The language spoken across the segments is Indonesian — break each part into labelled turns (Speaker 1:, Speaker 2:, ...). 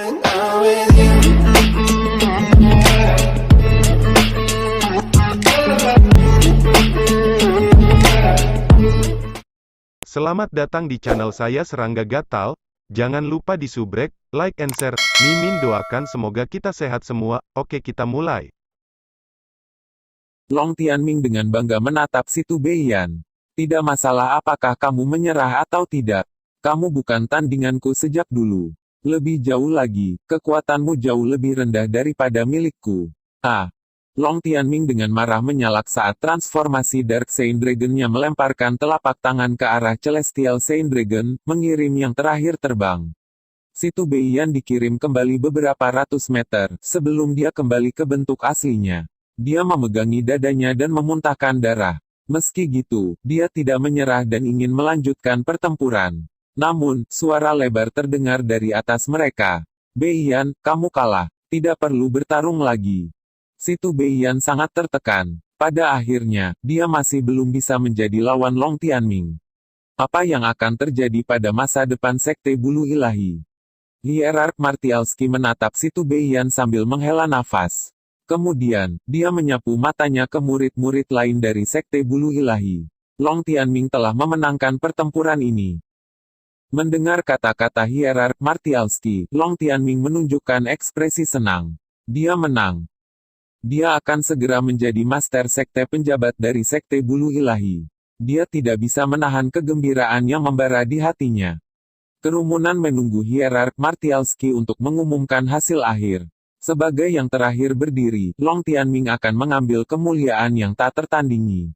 Speaker 1: I'm with you.
Speaker 2: Selamat datang di channel saya Serangga Gatal. Jangan lupa di subrek, like and share. Mimin doakan semoga kita sehat semua. Oke, kita mulai.
Speaker 3: Long Tianming dengan bangga menatap si Tu Beiyan. Tidak masalah apakah kamu menyerah atau tidak. Kamu bukan tandinganku sejak dulu. Lebih jauh lagi, kekuatanmu jauh lebih rendah daripada milikku. Long Tianming dengan marah menyalak saat transformasi Dark Saint Dragon-nya melemparkan telapak tangan ke arah Celestial Saint Dragon, mengirim yang terakhir terbang. Si Tu Beiyan dikirim kembali beberapa ratus meter, sebelum dia kembali ke bentuk aslinya. Dia memegangi dadanya dan memuntahkan darah. Meski gitu, dia tidak menyerah dan ingin melanjutkan pertempuran. Namun, suara lebar terdengar dari atas mereka. Beiyan, kamu kalah. Tidak perlu bertarung lagi. Si Tu Beiyan sangat tertekan. Pada akhirnya, dia masih belum bisa menjadi lawan Long Tianming. Apa yang akan terjadi pada masa depan Sekte Bulu Ilahi? Hierark Martialski menatap si Tu Beiyan sambil menghela nafas. Kemudian, dia menyapu matanya ke murid-murid lain dari Sekte Bulu Ilahi. Long Tianming telah memenangkan pertempuran ini. Mendengar kata-kata Hierark Martialski, Long Tianming menunjukkan ekspresi senang. Dia menang. Dia akan segera menjadi master sekte penjabat dari Sekte Bulu Ilahi. Dia tidak bisa menahan kegembiraan yang membara di hatinya. Kerumunan menunggu Hierark Martialski untuk mengumumkan hasil akhir. Sebagai yang terakhir berdiri, Long Tianming akan mengambil kemuliaan yang tak tertandingi.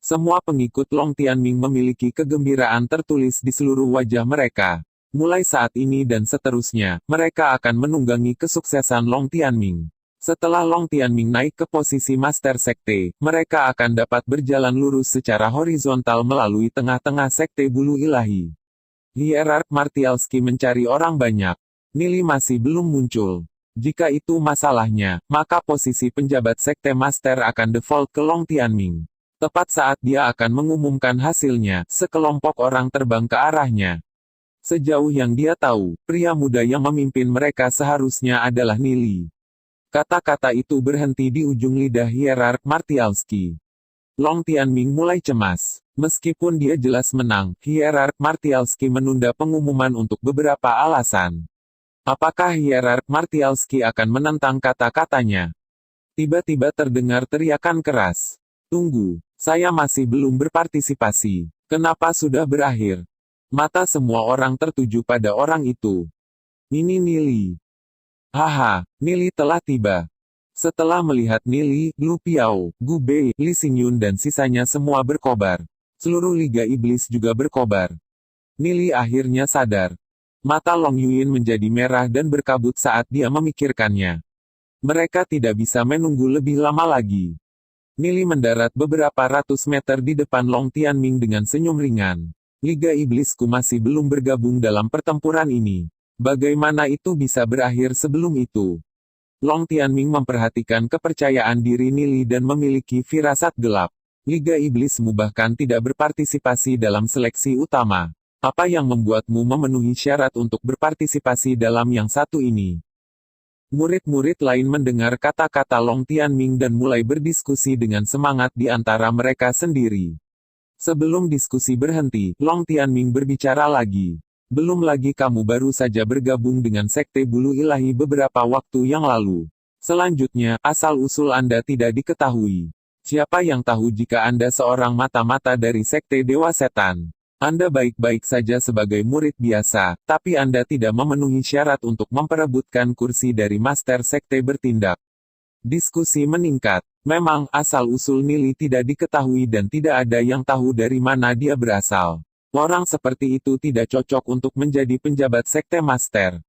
Speaker 3: Semua pengikut Long Tianming memiliki kegembiraan tertulis di seluruh wajah mereka. Mulai saat ini dan seterusnya, mereka akan menunggangi kesuksesan Long Tianming. Setelah Long Tianming naik ke posisi Master Sekte, mereka akan dapat berjalan lurus secara horizontal melalui tengah-tengah Sekte Bulu Ilahi. Hierark Martialski mencari orang banyak. Nili masih belum muncul. Jika itu masalahnya, maka posisi penjabat Sekte Master akan default ke Long Tianming. Tepat saat dia akan mengumumkan hasilnya, sekelompok orang terbang ke arahnya. Sejauh yang dia tahu, pria muda yang memimpin mereka seharusnya adalah Nili. Kata-kata itu berhenti di ujung lidah Hierark Martialski. Long Tianming mulai cemas. Meskipun dia jelas menang, Hierark Martialski menunda pengumuman untuk beberapa alasan. Apakah Hierark Martialski akan menentang kata-katanya? Tiba-tiba terdengar teriakan keras. Tunggu, saya masih belum berpartisipasi. Kenapa sudah berakhir? Mata semua orang tertuju pada orang itu. Ini Nili. Haha, Nili telah tiba. Setelah melihat Nili, Lu Piao, Gu Bei, Li Xingyun dan sisanya semua berkobar. Seluruh Liga Iblis juga berkobar. Nili akhirnya sadar. Mata Long Yuin menjadi merah dan berkabut saat dia memikirkannya. Mereka tidak bisa menunggu lebih lama lagi. Nili mendarat beberapa ratus meter di depan Long Tianming dengan senyum ringan. Liga Iblisku masih belum bergabung dalam pertempuran ini. Bagaimana itu bisa berakhir sebelum itu? Long Tianming memperhatikan kepercayaan diri Nili dan memiliki firasat gelap. Liga Iblismu bahkan tidak berpartisipasi dalam seleksi utama. Apa yang membuatmu memenuhi syarat untuk berpartisipasi dalam yang satu ini? Murid-murid lain mendengar kata-kata Long Tianming dan mulai berdiskusi dengan semangat di antara mereka sendiri. Sebelum diskusi berhenti, Long Tianming berbicara lagi. Belum lagi kamu baru saja bergabung dengan Sekte Bulu Ilahi beberapa waktu yang lalu. Selanjutnya, asal-usul Anda tidak diketahui. Siapa yang tahu jika Anda seorang mata-mata dari Sekte Dewa Setan? Anda baik-baik saja sebagai murid biasa, tapi Anda tidak memenuhi syarat untuk memperebutkan kursi dari Master Sekte bertindak. Diskusi meningkat. Memang, asal-usul Nili tidak diketahui dan tidak ada yang tahu dari mana dia berasal. Orang seperti itu tidak cocok untuk menjadi penjabat Sekte Master.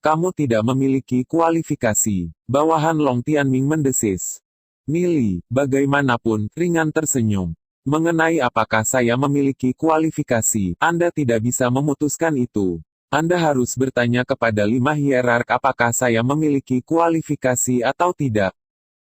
Speaker 3: Kamu tidak memiliki kualifikasi. Bawahan Long Tianming mendesis. Nili, bagaimanapun, ringan tersenyum. Mengenai apakah saya memiliki kualifikasi, Anda tidak bisa memutuskan itu. Anda harus bertanya kepada 5 hierark apakah saya memiliki kualifikasi atau tidak.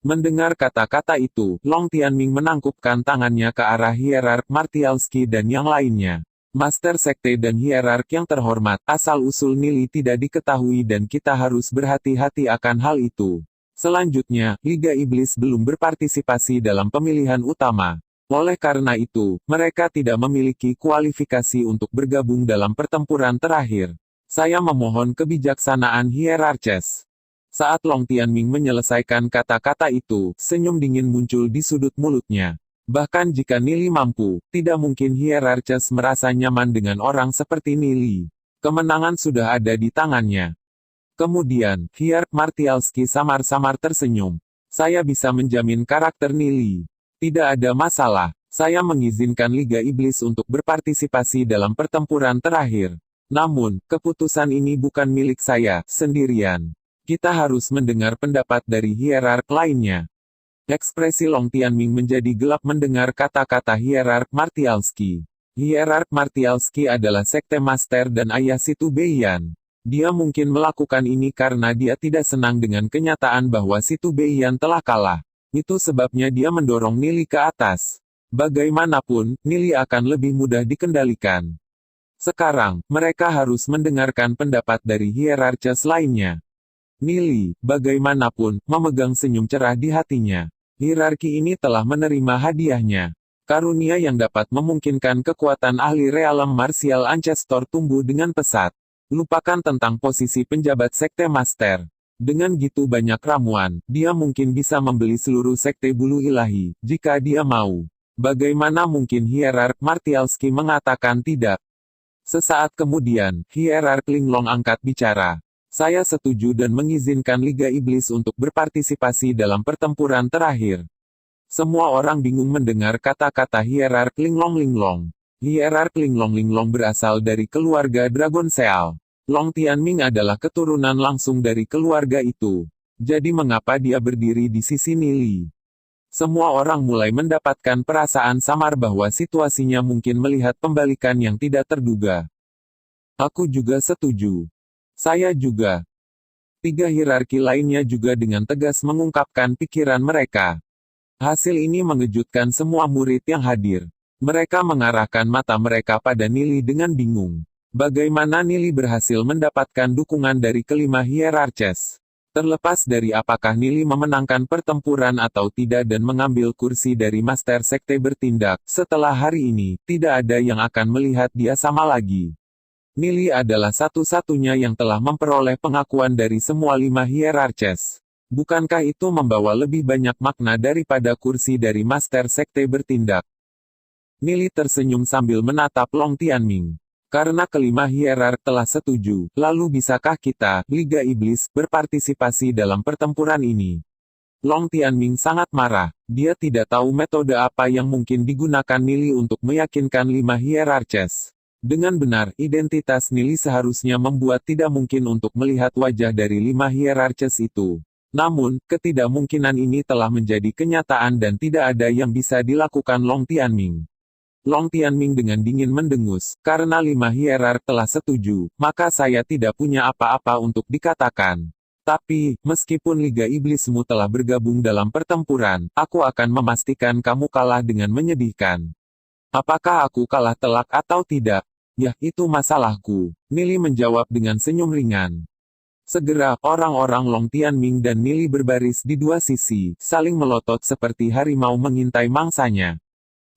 Speaker 3: Mendengar kata-kata itu, Long Tianming menangkupkan tangannya ke arah Hierark Martialski dan yang lainnya. Master Sekte dan Hierark yang terhormat, asal-usul Nili tidak diketahui dan kita harus berhati-hati akan hal itu. Selanjutnya, Liga Iblis belum berpartisipasi dalam pemilihan utama. Oleh karena itu, mereka tidak memiliki kualifikasi untuk bergabung dalam pertempuran terakhir. Saya memohon kebijaksanaan Hierarches. Saat Long Tianming menyelesaikan kata-kata itu, senyum dingin muncul di sudut mulutnya. Bahkan jika Nili mampu, tidak mungkin Hierarches merasa nyaman dengan orang seperti Nili. Kemenangan sudah ada di tangannya. Kemudian, Hierark Martialski samar-samar tersenyum. Saya bisa menjamin karakter Nili. Tidak ada masalah. Saya mengizinkan Liga Iblis untuk berpartisipasi dalam pertempuran terakhir. Namun, keputusan ini bukan milik saya sendirian. Kita harus mendengar pendapat dari hierark lainnya. Ekspresi Long Tianming menjadi gelap mendengar kata-kata Hierark Martialski. Hierark Martialski adalah sekte master dan ayah Situ Beiyan. Dia mungkin melakukan ini karena dia tidak senang dengan kenyataan bahwa Situ Beiyan telah kalah. Itu sebabnya dia mendorong Nili ke atas. Bagaimanapun, Nili akan lebih mudah dikendalikan. Sekarang, mereka harus mendengarkan pendapat dari hierarches lainnya. Nili, bagaimanapun, memegang senyum cerah di hatinya. Hierarki ini telah menerima hadiahnya. Karunia yang dapat memungkinkan kekuatan ahli realem martial ancestor tumbuh dengan pesat. Lupakan tentang posisi penjabat sekte master. Dengan gitu banyak ramuan, dia mungkin bisa membeli seluruh sekte bulu ilahi, jika dia mau. Bagaimana mungkin Hierark Martialski mengatakan tidak? Sesaat kemudian, Hierark Linglong angkat bicara. Saya setuju dan mengizinkan Liga Iblis untuk berpartisipasi dalam pertempuran terakhir. Semua orang bingung mendengar kata-kata Hierark Linglong. Hierark Linglong berasal dari keluarga Dragon Seal. Long Tianming adalah keturunan langsung dari keluarga itu. Jadi mengapa dia berdiri di sisi Nili? Semua orang mulai mendapatkan perasaan samar bahwa situasinya mungkin melihat pembalikan yang tidak terduga. Aku juga setuju. Saya juga. 3 hierarki lainnya juga dengan tegas mengungkapkan pikiran mereka. Hasil ini mengejutkan semua murid yang hadir. Mereka mengarahkan mata mereka pada Nili dengan bingung. Bagaimana Nili berhasil mendapatkan dukungan dari kelima hierarches? Terlepas dari apakah Nili memenangkan pertempuran atau tidak dan mengambil kursi dari Master Sekte bertindak, setelah hari ini, tidak ada yang akan melihat dia sama lagi. Nili adalah satu-satunya yang telah memperoleh pengakuan dari semua 5 hierarches. Bukankah itu membawa lebih banyak makna daripada kursi dari Master Sekte bertindak? Nili tersenyum sambil menatap Long Tianming. Karena kelima hierark telah setuju, lalu bisakah kita, Liga Iblis, berpartisipasi dalam pertempuran ini? Long Tianming sangat marah. Dia tidak tahu metode apa yang mungkin digunakan Nili untuk meyakinkan 5 hierarches. Dengan benar, identitas Nili seharusnya membuat tidak mungkin untuk melihat wajah dari 5 hierarches itu. Namun, ketidakmungkinan ini telah menjadi kenyataan dan tidak ada yang bisa dilakukan Long Tianming. Long Tianming dengan dingin mendengus, karena 5 hierark telah setuju, maka saya tidak punya apa-apa untuk dikatakan. Tapi, meskipun Liga Iblismu telah bergabung dalam pertempuran, aku akan memastikan kamu kalah dengan menyedihkan. Apakah aku kalah telak atau tidak? Yah, itu masalahku. Nili menjawab dengan senyum ringan. Segera, orang-orang Long Tianming dan Nili berbaris di dua sisi, saling melotot seperti harimau mengintai mangsanya.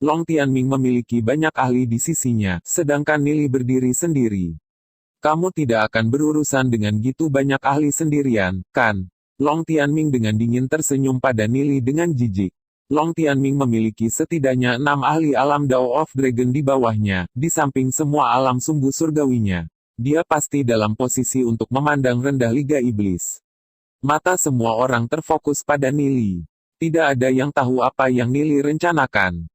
Speaker 3: Long Tianming memiliki banyak ahli di sisinya, sedangkan Nili berdiri sendiri. Kamu tidak akan berurusan dengan gitu banyak ahli sendirian, kan? Long Tianming dengan dingin tersenyum pada Nili dengan jijik. Long Tianming memiliki setidaknya 6 ahli alam Dao of Dragon di bawahnya, di samping semua alam sumbu surgawinya. Dia pasti dalam posisi untuk memandang rendah Liga Iblis. Mata semua orang terfokus pada Nili. Tidak ada yang tahu apa yang Nili rencanakan.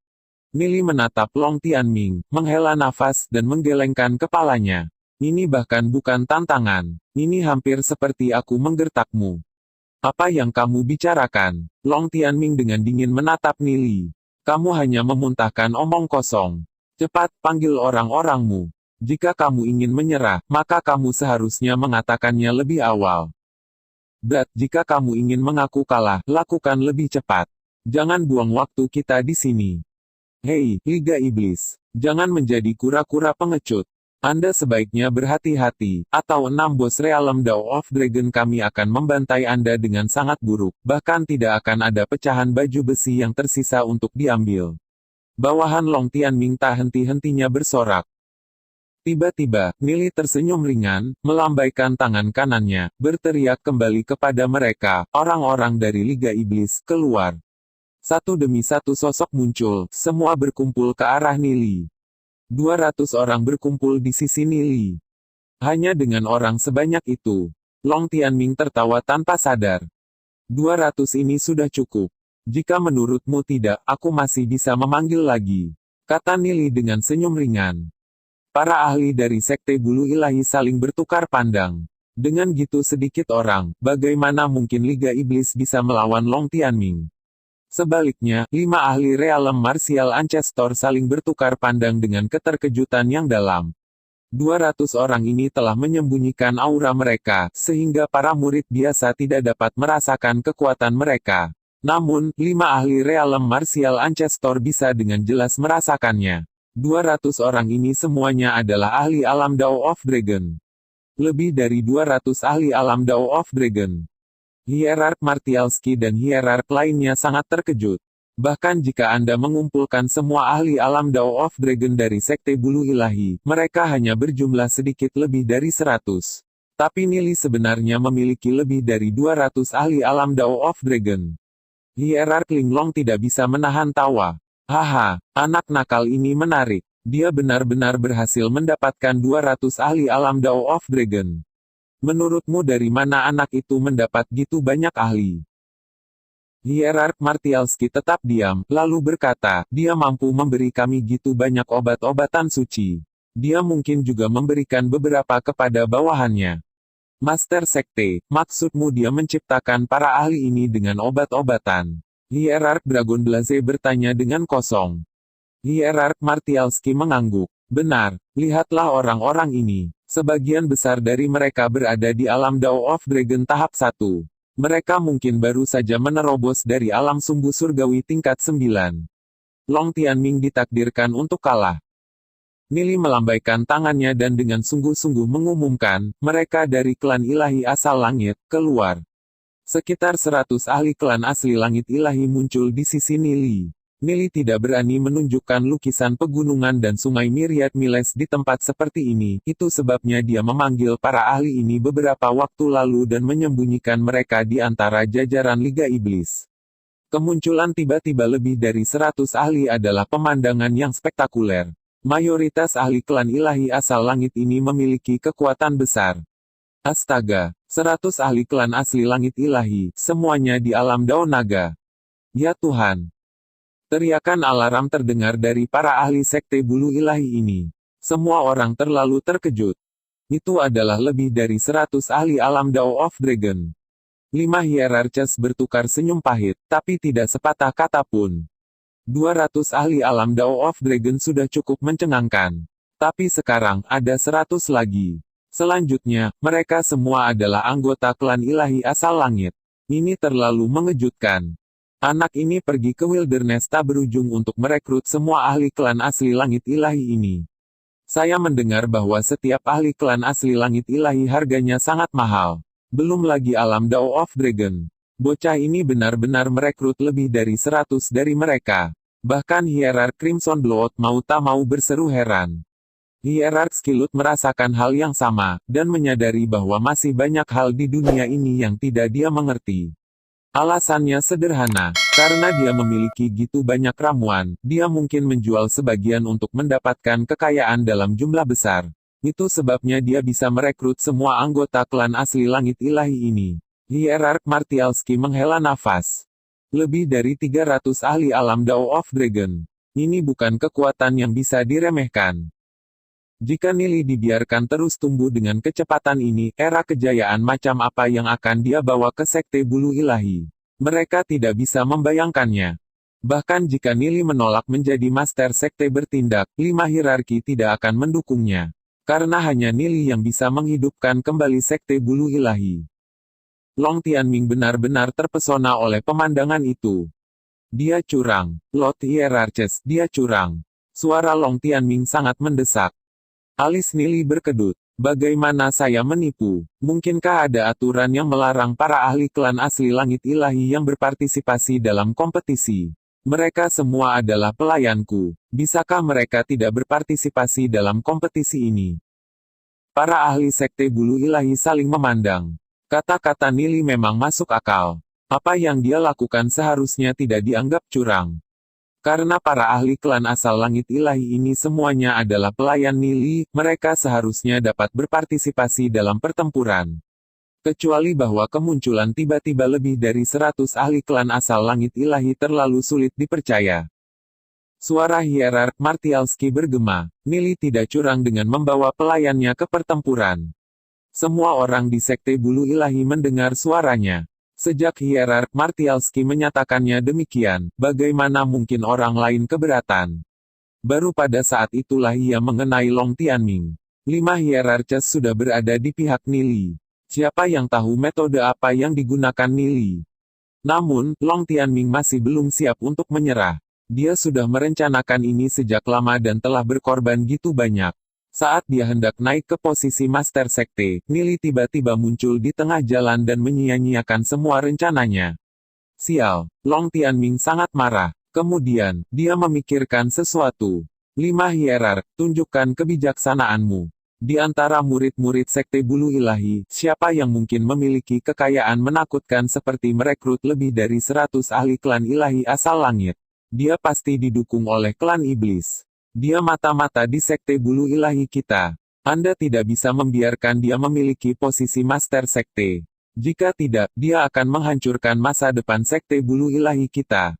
Speaker 3: Nili menatap Long Tianming, menghela nafas dan menggelengkan kepalanya. Ini bahkan bukan tantangan. Ini hampir seperti aku menggertakmu. Apa yang kamu bicarakan? Long Tianming dengan dingin menatap Nili. Kamu hanya memuntahkan omong kosong. Cepat, panggil orang-orangmu. Jika kamu ingin menyerah, maka kamu seharusnya mengatakannya lebih awal. Jika kamu ingin mengaku kalah, lakukan lebih cepat. Jangan buang waktu kita di sini. Hei, Liga Iblis. Jangan menjadi kura-kura pengecut. Anda sebaiknya berhati-hati, atau 6 bos Realm Dawn of Dragon kami akan membantai Anda dengan sangat buruk, bahkan tidak akan ada pecahan baju besi yang tersisa untuk diambil. Bawahan Long Tianming tak henti-hentinya bersorak. Tiba-tiba, Nili tersenyum ringan, melambaikan tangan kanannya, berteriak kembali kepada mereka, orang-orang dari Liga Iblis, keluar. Satu demi satu sosok muncul, semua berkumpul ke arah Nili. 200 orang berkumpul di sisi Nili. Hanya dengan orang sebanyak itu, Long Tianming tertawa tanpa sadar. 200 ini sudah cukup. Jika menurutmu tidak, aku masih bisa memanggil lagi, kata Nili dengan senyum ringan. Para ahli dari Sekte Bulu Ilahi saling bertukar pandang. Dengan gitu sedikit orang, bagaimana mungkin Liga Iblis bisa melawan Long Tianming? Sebaliknya, 5 ahli Realm Martial Ancestor saling bertukar pandang dengan keterkejutan yang dalam. 200 orang ini telah menyembunyikan aura mereka, sehingga para murid biasa tidak dapat merasakan kekuatan mereka. Namun, 5 ahli Realm Martial Ancestor bisa dengan jelas merasakannya. 200 orang ini semuanya adalah ahli alam Dawn of Dragon. Lebih dari 200 ahli alam Dawn of Dragon. Hierark Martialski dan hierark lainnya sangat terkejut. Bahkan jika Anda mengumpulkan semua ahli alam Dawn of Dragon dari Sekte Bulu Ilahi, mereka hanya berjumlah sedikit lebih dari 100. Tapi Nili sebenarnya memiliki lebih dari 200 ahli alam Dawn of Dragon. Hierark Linglong tidak bisa menahan tawa. Haha, anak nakal ini menarik. Dia benar-benar berhasil mendapatkan 200 ahli alam Dawn of Dragon. Menurutmu dari mana anak itu mendapat gitu banyak ahli? Hierark Martialski tetap diam, lalu berkata, dia mampu memberi kami gitu banyak obat-obatan suci. Dia mungkin juga memberikan beberapa kepada bawahannya. Master Sekte, maksudmu dia menciptakan para ahli ini dengan obat-obatan? Hierark Dragon Blaze bertanya dengan kosong. Hierark Martialski mengangguk. Benar, lihatlah orang-orang ini. Sebagian besar dari mereka berada di alam Dawn of Dragon tahap 1. Mereka mungkin baru saja menerobos dari alam sumbu surgawi tingkat 9. Long Tianming ditakdirkan untuk kalah. Nili melambaikan tangannya dan dengan sungguh-sungguh mengumumkan, mereka dari klan ilahi asal langit, keluar. Sekitar 100 ahli klan asli langit ilahi muncul di sisi Nili. Nili tidak berani menunjukkan lukisan pegunungan dan sungai Myriad Miles di tempat seperti ini, itu sebabnya dia memanggil para ahli ini beberapa waktu lalu dan menyembunyikan mereka di antara jajaran Liga Iblis. Kemunculan tiba-tiba lebih dari 100 ahli adalah pemandangan yang spektakuler. Mayoritas ahli klan ilahi asal langit ini memiliki kekuatan besar. Astaga, 100 ahli klan asli langit ilahi, semuanya di alam Daun Naga. Ya Tuhan! Teriakan alarm terdengar dari para ahli Sekte Bulu Ilahi ini. Semua orang terlalu terkejut. Itu adalah lebih dari 100 ahli alam Dawn of Dragon. 5 hierarches bertukar senyum pahit, tapi tidak sepatah kata pun. 200 ahli alam Dawn of Dragon sudah cukup mencengangkan. Tapi sekarang, ada 100 lagi. Selanjutnya, mereka semua adalah anggota klan ilahi asal langit. Ini terlalu mengejutkan. Anak ini pergi ke wilderness tak berujung untuk merekrut semua ahli klan asli langit ilahi ini. Saya mendengar bahwa setiap ahli klan asli langit ilahi harganya sangat mahal. Belum lagi alam Dawn of Dragon. Bocah ini benar-benar merekrut lebih dari 100 dari mereka. Bahkan hierark Crimson Blood mau tak mau berseru heran. Hierark Skillet merasakan hal yang sama, dan menyadari bahwa masih banyak hal di dunia ini yang tidak dia mengerti. Alasannya sederhana, karena dia memiliki gitu banyak ramuan, dia mungkin menjual sebagian untuk mendapatkan kekayaan dalam jumlah besar. Itu sebabnya dia bisa merekrut semua anggota klan asli langit ilahi ini. Hierark Martialski menghela nafas. Lebih dari 300 ahli alam Dawn of Dragon. Ini bukan kekuatan yang bisa diremehkan. Jika Nili dibiarkan terus tumbuh dengan kecepatan ini, era kejayaan macam apa yang akan dia bawa ke Sekte Bulu Ilahi? Mereka tidak bisa membayangkannya. Bahkan jika Nili menolak menjadi Master Sekte bertindak, 5 hierarki tidak akan mendukungnya. Karena hanya Nili yang bisa menghidupkan kembali Sekte Bulu Ilahi. Long Tianming benar-benar terpesona oleh pemandangan itu. Dia curang. Lord Hierarches, dia curang. Suara Long Tianming sangat mendesak. Alis Nili berkedut. Bagaimana saya menipu? Mungkinkah ada aturan yang melarang para ahli klan asli langit ilahi yang berpartisipasi dalam kompetisi? Mereka semua adalah pelayanku. Bisakah mereka tidak berpartisipasi dalam kompetisi ini? Para ahli sekte bulu ilahi saling memandang. Kata-kata Nili memang masuk akal. Apa yang dia lakukan seharusnya tidak dianggap curang. Karena para ahli klan asal langit ilahi ini semuanya adalah pelayan Nili, mereka seharusnya dapat berpartisipasi dalam pertempuran. Kecuali bahwa kemunculan tiba-tiba lebih dari 100 ahli klan asal langit ilahi terlalu sulit dipercaya. Suara hierark Martialski bergema, Nili tidak curang dengan membawa pelayannya ke pertempuran. Semua orang di sekte bulu ilahi mendengar suaranya. Sejak hierark Martialski menyatakannya demikian, bagaimana mungkin orang lain keberatan? Baru pada saat itulah ia mengenai Long Tianming. 5 hierarches sudah berada di pihak Nili. Siapa yang tahu metode apa yang digunakan Nili? Namun, Long Tianming masih belum siap untuk menyerah. Dia sudah merencanakan ini sejak lama dan telah berkorban gitu banyak. Saat dia hendak naik ke posisi Master Sekte, Nili tiba-tiba muncul di tengah jalan dan menyia-nyiakan semua rencananya. Sial, Long Tianming sangat marah. Kemudian, dia memikirkan sesuatu. 5 hierark, tunjukkan kebijaksanaanmu. Di antara murid-murid Sekte Bulu Ilahi, siapa yang mungkin memiliki kekayaan menakutkan seperti merekrut lebih dari 100 ahli klan ilahi asal langit? Dia pasti didukung oleh klan iblis. Dia mata-mata di Sekte Bulu Ilahi kita. Anda tidak bisa membiarkan dia memiliki posisi Master Sekte. Jika tidak, dia akan menghancurkan masa depan Sekte Bulu Ilahi kita.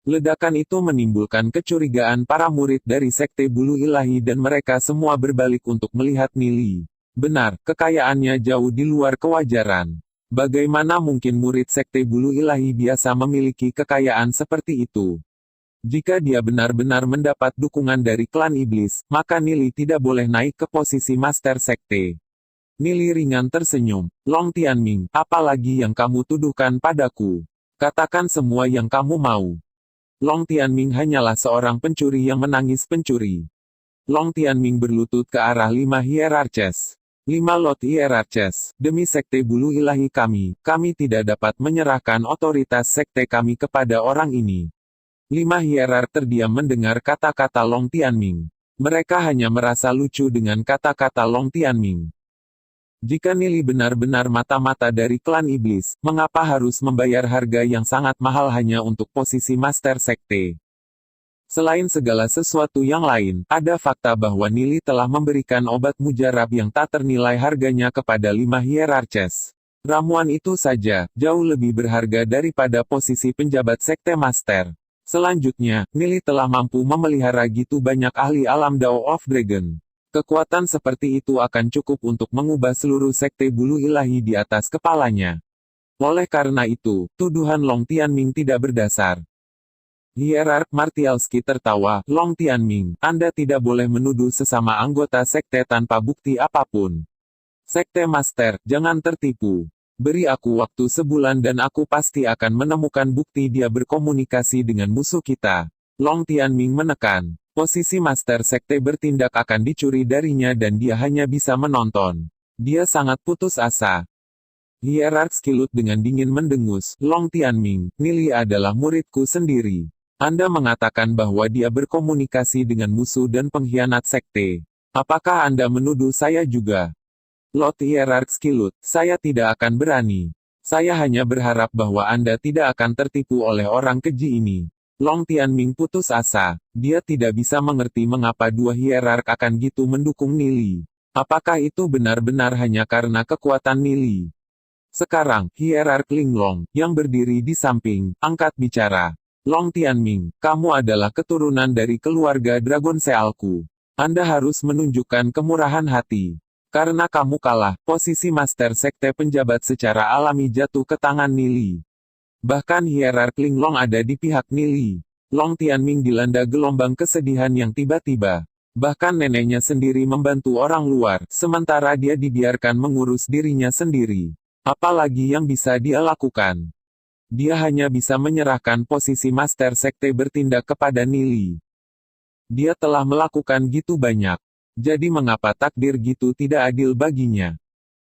Speaker 3: Ledakan itu menimbulkan kecurigaan para murid dari Sekte Bulu Ilahi dan mereka semua berbalik untuk melihat Nili. Benar, kekayaannya jauh di luar kewajaran. Bagaimana mungkin murid Sekte Bulu Ilahi biasa memiliki kekayaan seperti itu? Jika dia benar-benar mendapat dukungan dari klan iblis, maka Nili tidak boleh naik ke posisi Master Sekte. Nili ringan tersenyum. Long Tianming, apa lagi yang kamu tuduhkan padaku? Katakan semua yang kamu mau. Long Tianming hanyalah seorang pencuri yang menangis pencuri. Long Tianming berlutut ke arah 5 hierarches. 5 lot hierarches, demi Sekte Bulu Ilahi kami tidak dapat menyerahkan otoritas sekte kami kepada orang ini. 5 hierark terdiam mendengar kata-kata Long Tianming. Mereka hanya merasa lucu dengan kata-kata Long Tianming. Jika Nili benar-benar mata-mata dari klan iblis, mengapa harus membayar harga yang sangat mahal hanya untuk posisi Master Sekte? Selain segala sesuatu yang lain, ada fakta bahwa Nili telah memberikan obat mujarab yang tak ternilai harganya kepada 5 hierarches. Ramuan itu saja, jauh lebih berharga daripada posisi penjabat Sekte Master. Selanjutnya, Nili telah mampu memelihara gitu banyak ahli alam Dao of Dragon. Kekuatan seperti itu akan cukup untuk mengubah seluruh Sekte Bulu Ilahi di atas kepalanya. Oleh karena itu, tuduhan Long Tianming tidak berdasar. Hierark Martialski tertawa, Long Tianming, Anda tidak boleh menuduh sesama anggota sekte tanpa bukti apapun. Sekte Master, jangan tertipu. Beri aku waktu sebulan dan aku pasti akan menemukan bukti dia berkomunikasi dengan musuh kita. Long Tianming menekan. Posisi Master Sekte bertindak akan dicuri darinya dan dia hanya bisa menonton. Dia sangat putus asa. Hierark Skilut dengan dingin mendengus, Long Tianming, Nili adalah muridku sendiri. Anda mengatakan bahwa dia berkomunikasi dengan musuh dan pengkhianat sekte. Apakah Anda menuduh saya juga? Lord Hierark Skilut, saya tidak akan berani. Saya hanya berharap bahwa Anda tidak akan tertipu oleh orang keji ini. Long Tianming putus asa. Dia tidak bisa mengerti mengapa 2 hierark akan gitu mendukung Nili. Apakah itu benar-benar hanya karena kekuatan Nili? Sekarang, hierark Linglong, yang berdiri di samping, angkat bicara. Long Tianming, kamu adalah keturunan dari keluarga Dragon Sealku. Anda harus menunjukkan kemurahan hati. Karena kamu kalah, posisi Master Sekte penjabat secara alami jatuh ke tangan Nili. Bahkan hierark Linglong ada di pihak Nili. Long Tianming dilanda gelombang kesedihan yang tiba-tiba. Bahkan neneknya sendiri membantu orang luar, sementara dia dibiarkan mengurus dirinya sendiri. Apalagi yang bisa dia lakukan? Dia hanya bisa menyerahkan posisi Master Sekte bertindak kepada Nili. Dia telah melakukan gitu banyak. Jadi mengapa takdir gitu tidak adil baginya?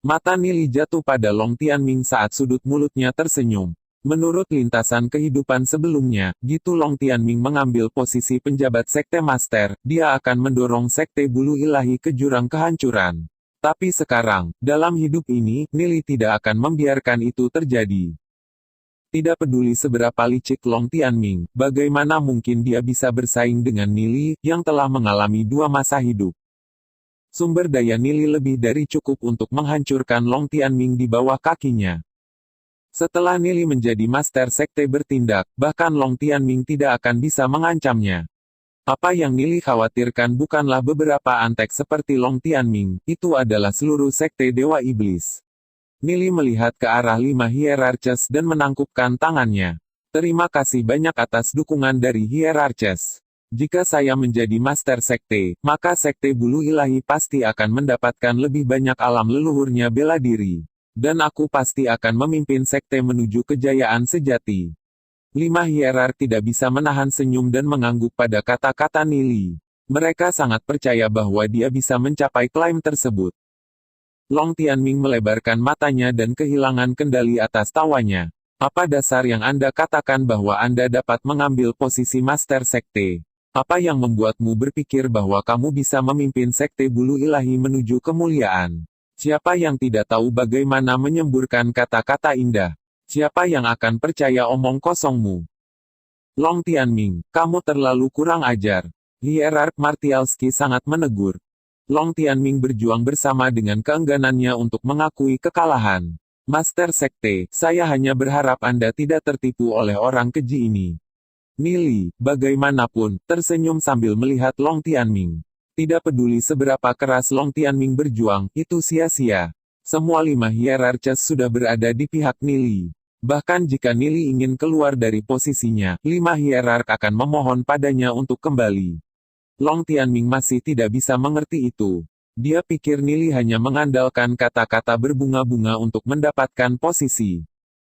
Speaker 3: Mata Nili jatuh pada Long Tianming saat sudut mulutnya tersenyum. Menurut lintasan kehidupan sebelumnya, gitu Long Tianming mengambil posisi penjabat Sekte Master, dia akan mendorong Sekte Bulu Ilahi ke jurang kehancuran. Tapi sekarang, dalam hidup ini, Nili tidak akan membiarkan itu terjadi. Tidak peduli seberapa licik Long Tianming, bagaimana mungkin dia bisa bersaing dengan Nili, yang telah mengalami 2 masa hidup. Sumber daya Nili lebih dari cukup untuk menghancurkan Long Tianming di bawah kakinya. Setelah Nili menjadi Master Sekte bertindak, bahkan Long Tianming tidak akan bisa mengancamnya. Apa yang Nili khawatirkan bukanlah beberapa antek seperti Long Tianming, itu adalah seluruh Sekte Dewa Iblis. Nili melihat ke arah 5 Hierarches dan menangkupkan tangannya. Terima kasih banyak atas dukungan dari Hierarches. Jika saya menjadi Master Sekte, maka Sekte Bulu Ilahi pasti akan mendapatkan lebih banyak alam leluhurnya bela diri. Dan aku pasti akan memimpin sekte menuju kejayaan sejati. 5 hierark tidak bisa menahan senyum dan mengangguk pada kata-kata Nili. Mereka sangat percaya bahwa dia bisa mencapai klaim tersebut. Long Tianming melebarkan matanya dan kehilangan kendali atas tawanya. Apa dasar yang Anda katakan bahwa Anda dapat mengambil posisi Master Sekte? Apa yang membuatmu berpikir bahwa kamu bisa memimpin Sekte Bulu Ilahi menuju kemuliaan? Siapa yang tidak tahu bagaimana menyemburkan kata-kata indah? Siapa yang akan percaya omong kosongmu? Long Tianming, kamu terlalu kurang ajar. Hierark Martialski sangat menegur. Long Tianming berjuang bersama dengan keengganannya untuk mengakui kekalahan. Master Sekte, saya hanya berharap Anda tidak tertipu oleh orang keji ini. Nili, bagaimanapun, tersenyum sambil melihat Long Tianming. Tidak peduli seberapa keras Long Tianming berjuang, itu sia-sia. Semua 5 Hierarches sudah berada di pihak Nili. Bahkan jika Nili ingin keluar dari posisinya, 5 Hierark akan memohon padanya untuk kembali. Long Tianming masih tidak bisa mengerti itu. Dia pikir Nili hanya mengandalkan kata-kata berbunga-bunga untuk mendapatkan posisi.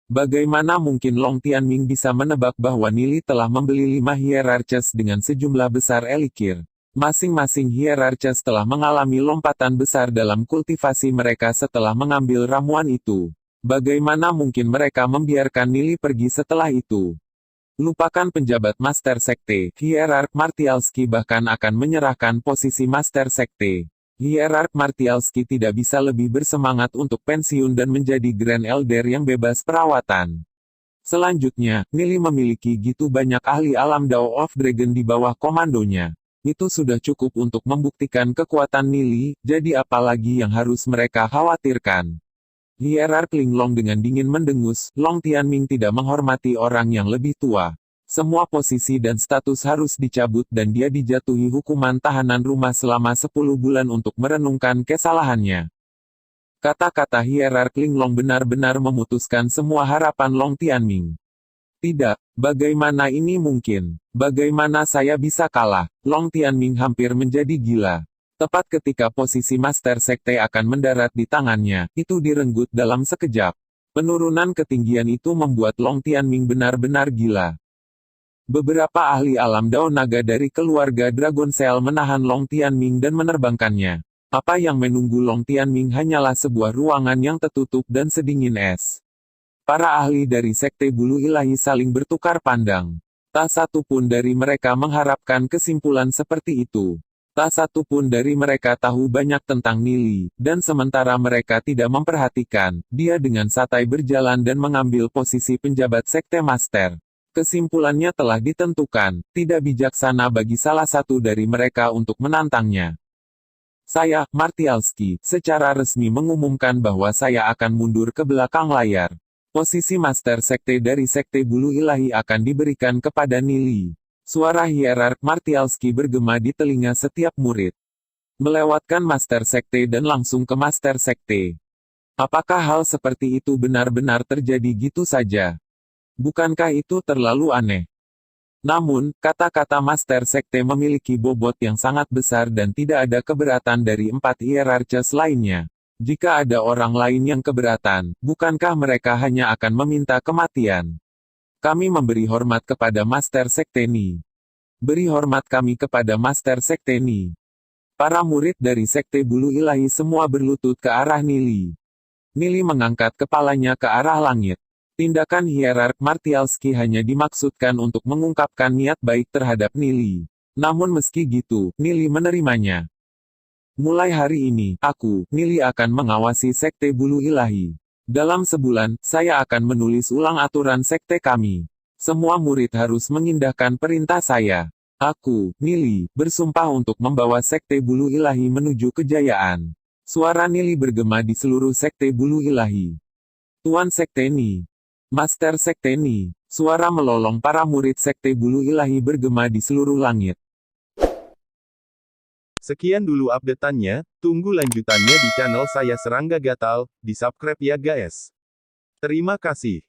Speaker 3: Bagaimana mungkin Long Tianming bisa menebak bahwa Nili telah membeli 5 Hierarches dengan sejumlah besar elikir? Masing-masing Hierarches telah mengalami lompatan besar dalam kultivasi mereka setelah mengambil ramuan itu. Bagaimana mungkin mereka membiarkan Nili pergi setelah itu? Lupakan penjabat Master Sekte, Hierark Martialski bahkan akan menyerahkan posisi Master Sekte. Hierark Martialski tidak bisa lebih bersemangat untuk pensiun dan menjadi Grand Elder yang bebas perawatan. Selanjutnya, Nili memiliki gitu banyak ahli alam Dao of Dragon di bawah komandonya. Itu sudah cukup untuk membuktikan kekuatan Nili, jadi apalagi yang harus mereka khawatirkan. Hierark Linglong dengan dingin mendengus, Long Tianming tidak menghormati orang yang lebih tua. Semua posisi dan status harus dicabut dan dia dijatuhi hukuman tahanan rumah selama 10 bulan untuk merenungkan kesalahannya. Kata-kata Hierark Linglong benar-benar memutuskan semua harapan Long Tianming. Tidak, bagaimana ini mungkin? Bagaimana saya bisa kalah? Long Tianming hampir menjadi gila. Tepat ketika posisi Master Sekte akan mendarat di tangannya, itu direnggut dalam sekejap. Penurunan ketinggian itu membuat Long Tianming benar-benar gila. Beberapa ahli alam Dao Naga dari keluarga Dragon Cell menahan Long Tianming dan menerbangkannya. Apa yang menunggu Long Tianming hanyalah sebuah ruangan yang tertutup dan sedingin es. Para ahli dari Sekte Bulu Ilahi saling bertukar pandang. Tak satu pun dari mereka mengharapkan kesimpulan seperti itu. Tak satu pun dari mereka tahu banyak tentang Nili, dan sementara mereka tidak memperhatikan, dia dengan santai berjalan dan mengambil posisi penjabat Sekte Master. Kesimpulannya telah ditentukan, tidak bijaksana bagi salah satu dari mereka untuk menantangnya. Saya, Martialski, secara resmi mengumumkan bahwa saya akan mundur ke belakang layar. Posisi Master Sekte dari Sekte Bulu Ilahi akan diberikan kepada Nili. Suara Hierark Martialski bergema di telinga setiap murid. Melewatkan Master Sekte dan langsung ke Master Sekte. Apakah hal seperti itu benar-benar terjadi gitu saja? Bukankah itu terlalu aneh? Namun, kata-kata Master Sekte memiliki bobot yang sangat besar dan tidak ada keberatan dari 4 Hierarches lainnya. Jika ada orang lain yang keberatan, bukankah mereka hanya akan meminta kematian? Kami memberi hormat kepada Master Sekte Ni. Beri hormat kami kepada Master Sekte Ni. Para murid dari Sekte Bulu Ilahi semua berlutut ke arah Nili. Nili mengangkat kepalanya ke arah langit. Tindakan hierark Martialski hanya dimaksudkan untuk mengungkapkan niat baik terhadap Nili. Namun meski gitu, Nili menerimanya. Mulai hari ini, aku, Nili akan mengawasi Sekte Bulu Ilahi. Dalam sebulan, saya akan menulis ulang aturan sekte kami. Semua murid harus mengindahkan perintah saya. Aku, Nili, bersumpah untuk membawa Sekte Bulu Ilahi menuju kejayaan. Suara Nili bergema di seluruh Sekte Bulu Ilahi. Tuan Sekte Ni. Master Sekte Ni. Suara melolong para murid Sekte Bulu Ilahi bergema di seluruh langit.
Speaker 2: Sekian dulu update-annya, tunggu lanjutannya di channel saya Serangga Gatal, di subscribe ya guys. Terima kasih.